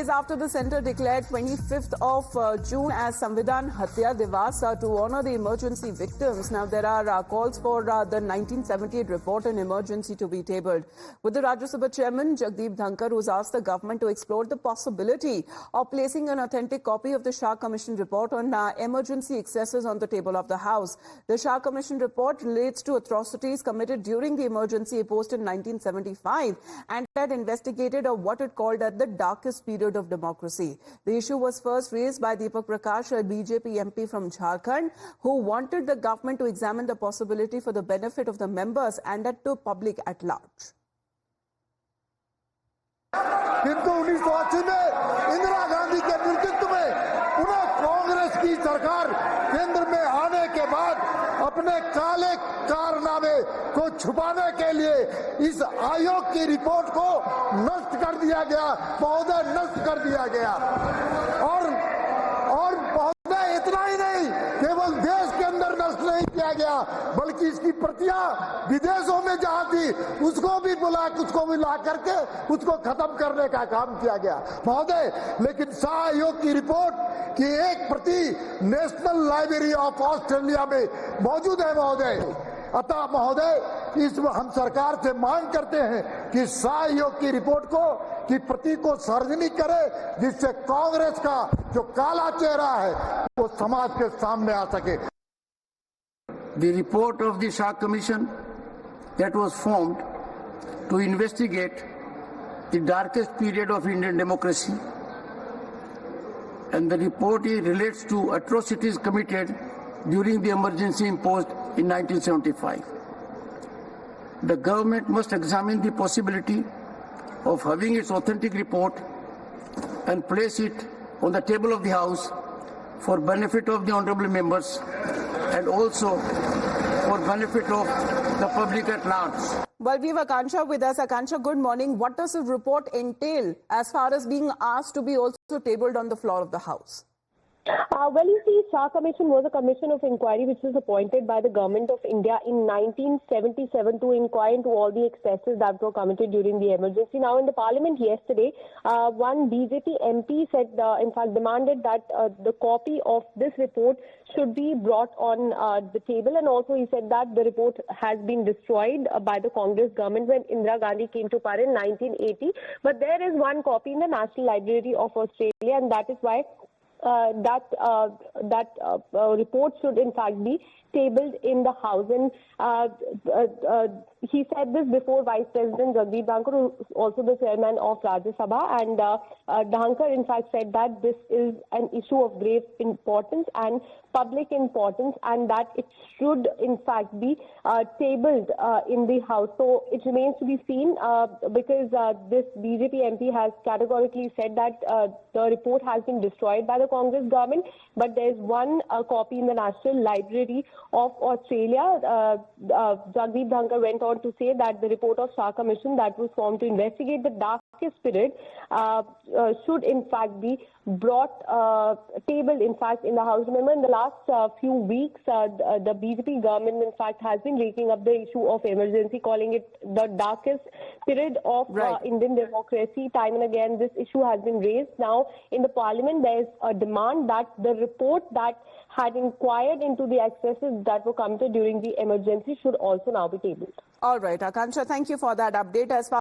days after the centre declared 25th of June as Samvidhan Hatya Divas to honour the emergency victims, now there are calls for the 1978 report on emergency to be tabled. With the Rajya Sabha chairman Jagdeep Dhankar, who's asked the government to explore the possibility of placing an authentic copy of the Shah Commission report on emergency excesses on the table of the House. The Shah Commission report relates to atrocities committed during the emergency imposed in 1975 and had investigated what it called at the darkest period of democracy. The issue was first raised by Deepak Prakash, a BJP MP from Jharkhand, who wanted the government to examine the possibility for the benefit of the members and to public at large. किंतु 1980 में इंदिरा गांधी के नेतृत्व में पुनः कांग्रेस की सरकार केंद्र में आने के बाद अपने काले कारनामे को छुपाने के लिए इस आयोग की रिपोर्ट को नष्ट कर दिया गया, महोदय नष्ट कर दिया गया। और महोदय इतना ही नहीं, केवल देश के अंदर नष्ट नहीं किया गया, बल्कि इसकी प्रतियां विदेशों में जहां थी उसको भी ला करके उसको खत्म करने का काम किया गया महोदय। लेकिन शाह आयोग की रिपोर्ट की एक प्रति नेशनल लाइब्रेरी ऑफ ऑस्ट्रेलिया में मौजूद है महोदय। अतः महोदय हम सरकार से मांग करते हैं कि शाह आयोग की रिपोर्ट की प्रति को सार्वजनिक करे, जिससे कांग्रेस का जो काला चेहरा है वो समाज के सामने आ सके। The report of the Shah Commission that was formed to investigate the darkest period of Indian democracy, and the report relates to atrocities committed during the emergency imposed in 1975. The government must examine the possibility of having its authentic report and place it on the table of the House for benefit of the honourable members and also for benefit of the public at large. Well, we have Akansha with us. Akansha, good morning. What does the report entail as far as being asked to be also tabled on the floor of the House? Well, you see, Shah Commission was a commission of inquiry which was appointed by the government of India in 1977 to inquire into all the excesses that were committed during the emergency. Now, in the parliament yesterday, one BJP MP said, in fact, demanded that the copy of this report should be brought on the table, and also he said that the report has been destroyed by the Congress government when Indira Gandhi came to power in 1980. But there is one copy in the National Library of Australia, and that is why that report should in fact be tabled in the House. And he said this before Vice President Jagdeep Dhankar, who is also the chairman of Rajya Sabha, and Dhankar in fact said that this is an issue of grave importance and public importance, and that it should in fact be tabled in the House. So it remains to be seen, because this BJP MP has categorically said that the report has been destroyed by the Congress government, but there is one copy in the National Library of Australia. Jagdeep Dhankar went on to say that the report of Shah Commission that was formed to investigate the darkest period should in fact be brought, tabled in fact in the House. Remember, in the last few weeks, the BJP government in fact has been raking up the issue of emergency, calling it the darkest period of Indian democracy. Time and again, this issue has been raised. Now, in the parliament, there is a demand that the report that had inquired into the excesses that were committed during the emergency should also now be tabled. All right, Akansha, thank you for that update. As far